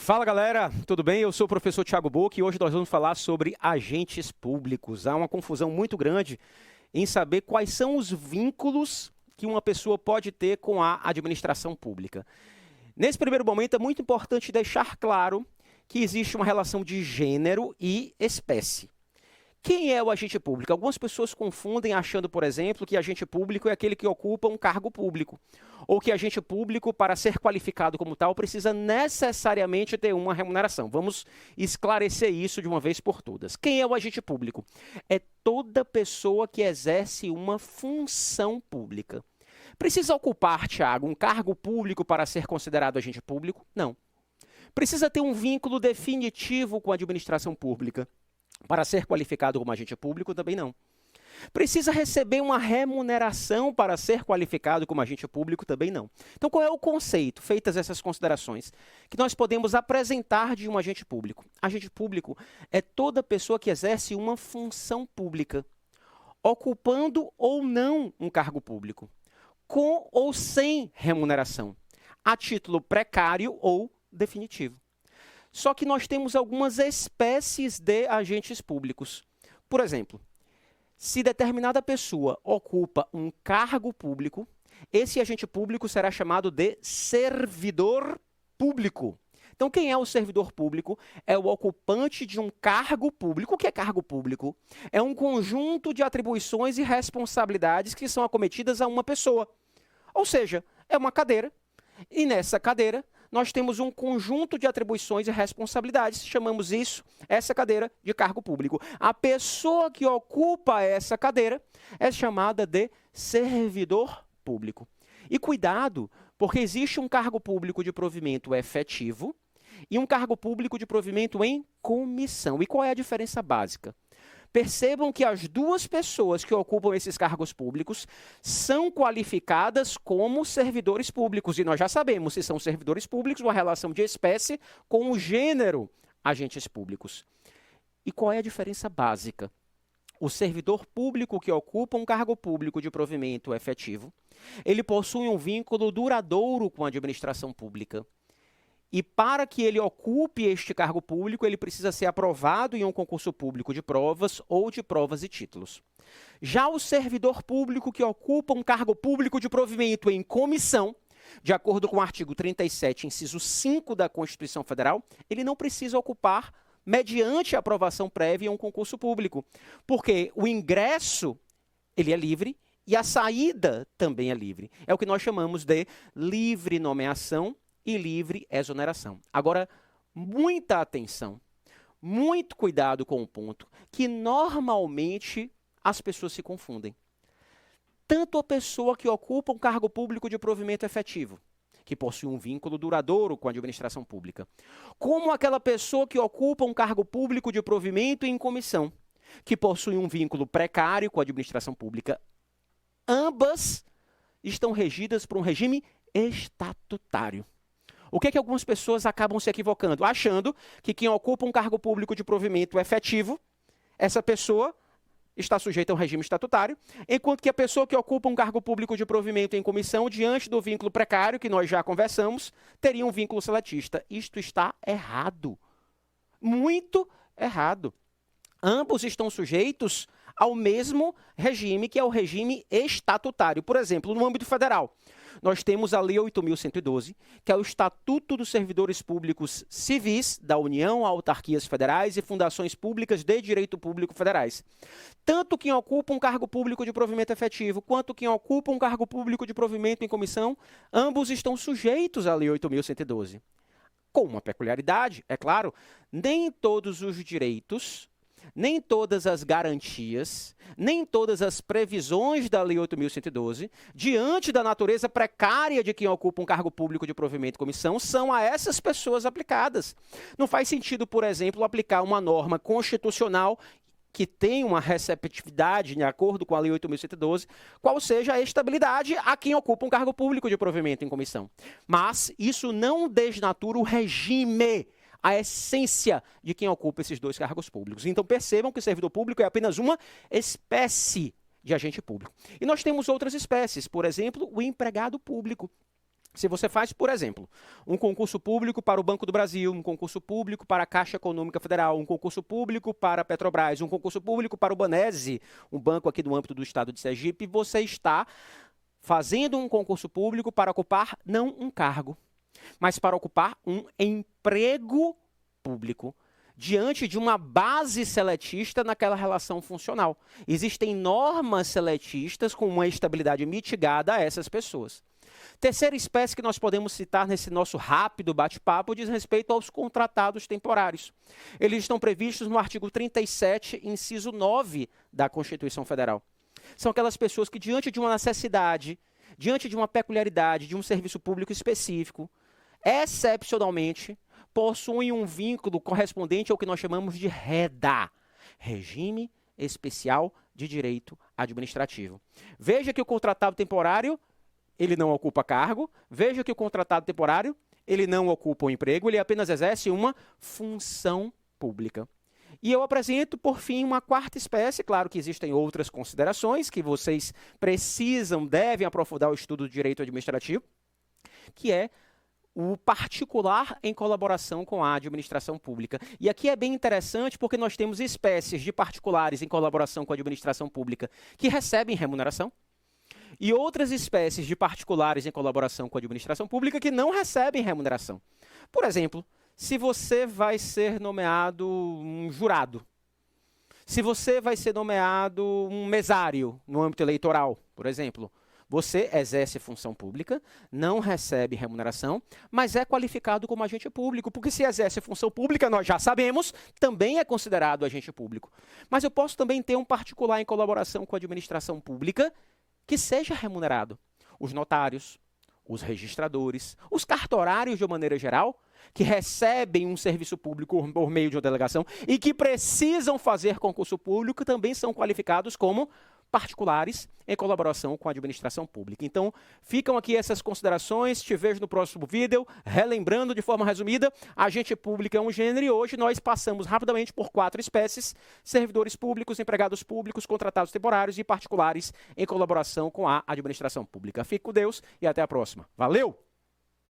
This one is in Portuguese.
Fala galera, tudo bem? Eu sou o professor Thiago Boca e hoje nós vamos falar sobre agentes públicos. Há uma confusão muito grande em saber quais são os vínculos que uma pessoa pode ter com a administração pública. Nesse primeiro momento é muito importante deixar claro que existe uma relação de gênero e espécie. Quem é o agente público? Algumas pessoas confundem achando, por exemplo, que agente público é aquele que ocupa um cargo público, ou que agente público, para ser qualificado como tal, precisa necessariamente ter uma remuneração. Vamos esclarecer isso de uma vez por todas. Quem é o agente público? É toda pessoa que exerce uma função pública. Precisa ocupar, Thiago, um cargo público para ser considerado agente público? Não. Precisa ter um vínculo definitivo com a administração pública para ser qualificado como agente público? Também não. Precisa receber uma remuneração para ser qualificado como agente público? Também não. Então, qual é o conceito, feitas essas considerações, que nós podemos apresentar de um agente público? Agente público é toda pessoa que exerce uma função pública, ocupando ou não um cargo público, com ou sem remuneração, a título precário ou definitivo. Só que nós temos algumas espécies de agentes públicos. Por exemplo, se determinada pessoa ocupa um cargo público, esse agente público será chamado de servidor público. Então, quem é o servidor público? É o ocupante de um cargo público. O que é cargo público? É um conjunto de atribuições e responsabilidades que são acometidas a uma pessoa. Ou seja, é uma cadeira, e nessa cadeira nós temos um conjunto de atribuições e responsabilidades, chamamos essa cadeira, de cargo público. A pessoa que ocupa essa cadeira é chamada de servidor público. E cuidado, porque existe um cargo público de provimento efetivo e um cargo público de provimento em comissão. E qual é a diferença básica? Percebam que as duas pessoas que ocupam esses cargos públicos são qualificadas como servidores públicos. E nós já sabemos, se são servidores públicos, uma relação de espécie com o gênero agentes públicos. E qual é a diferença básica? O servidor público que ocupa um cargo público de provimento efetivo, ele possui um vínculo duradouro com a administração pública. E para que ele ocupe este cargo público, ele precisa ser aprovado em um concurso público de provas ou de provas e títulos. Já o servidor público que ocupa um cargo público de provimento em comissão, de acordo com o artigo 37, inciso 5 da Constituição Federal, ele não precisa ocupar mediante aprovação prévia em um concurso público, porque o ingresso ele é livre e a saída também é livre. É o que nós chamamos de livre nomeação e livre exoneração. Agora, muita atenção, muito cuidado com o ponto, que normalmente as pessoas se confundem. Tanto a pessoa que ocupa um cargo público de provimento efetivo, que possui um vínculo duradouro com a administração pública, como aquela pessoa que ocupa um cargo público de provimento em comissão, que possui um vínculo precário com a administração pública, ambas estão regidas por um regime estatutário. O que é que algumas pessoas acabam se equivocando? Achando que quem ocupa um cargo público de provimento efetivo, essa pessoa está sujeita a um regime estatutário, enquanto que a pessoa que ocupa um cargo público de provimento em comissão, diante do vínculo precário, que nós já conversamos, teria um vínculo seletista. Isto está errado. Muito errado. Ambos estão sujeitos ao mesmo regime, que é o regime estatutário. Por exemplo, no âmbito federal, nós temos a Lei 8.112, que é o Estatuto dos Servidores Públicos Civis da União, autarquias federais e fundações públicas de direito público federais. Tanto quem ocupa um cargo público de provimento efetivo, quanto quem ocupa um cargo público de provimento em comissão, ambos estão sujeitos à Lei 8.112. Com uma peculiaridade, é claro, nem todos os direitos, nem todas as garantias, nem todas as previsões da Lei 8.112, diante da natureza precária de quem ocupa um cargo público de provimento e comissão, são a essas pessoas aplicadas. Não faz sentido, por exemplo, aplicar uma norma constitucional que tem uma receptividade de acordo com a Lei 8.112, qual seja a estabilidade a quem ocupa um cargo público de provimento em comissão. Mas isso não desnatura o regime, a essência de quem ocupa esses dois cargos públicos. Então percebam que o servidor público é apenas uma espécie de agente público. E nós temos outras espécies, por exemplo, o empregado público. Se você faz, por exemplo, um concurso público para o Banco do Brasil, um concurso público para a Caixa Econômica Federal, um concurso público para a Petrobras, um concurso público para o Banese, um banco aqui do âmbito do estado de Sergipe, você está fazendo um concurso público para ocupar não um cargo, mas para ocupar um emprego público, diante de uma base seletista naquela relação funcional. Existem normas seletistas com uma estabilidade mitigada a essas pessoas. Terceira espécie que nós podemos citar nesse nosso rápido bate-papo diz respeito aos contratados temporários. Eles estão previstos no artigo 37, inciso 9 da Constituição Federal. São aquelas pessoas que, diante de uma necessidade, diante de uma peculiaridade, de um serviço público específico, excepcionalmente, possuem um vínculo correspondente ao que nós chamamos de REDA, Regime Especial de Direito Administrativo. Veja que o contratado temporário, ele não ocupa cargo. Veja que o contratado temporário, ele não ocupa um emprego, ele apenas exerce uma função pública. E eu apresento, por fim, uma quarta espécie. Claro que existem outras considerações que vocês devem aprofundar o estudo do direito administrativo, que é o particular em colaboração com a administração pública. E aqui é bem interessante porque nós temos espécies de particulares em colaboração com a administração pública que recebem remuneração, e outras espécies de particulares em colaboração com a administração pública que não recebem remuneração. Por exemplo, se você vai ser nomeado um jurado, se você vai ser nomeado um mesário no âmbito eleitoral, por exemplo, você exerce função pública, não recebe remuneração, mas é qualificado como agente público, porque se exerce função pública, nós já sabemos, também é considerado agente público. Mas eu posso também ter um particular em colaboração com a administração pública que seja remunerado. Os notários, os registradores, os cartorários de uma maneira geral, que recebem um serviço público por meio de uma delegação e que precisam fazer concurso público, também são qualificados como particulares em colaboração com a administração pública. Então, ficam aqui essas considerações. Te vejo no próximo vídeo. Relembrando de forma resumida, agente público é um gênero e hoje nós passamos rapidamente por 4 espécies: servidores públicos, empregados públicos, contratados temporários e particulares em colaboração com a administração pública. Fique com Deus e até a próxima. Valeu!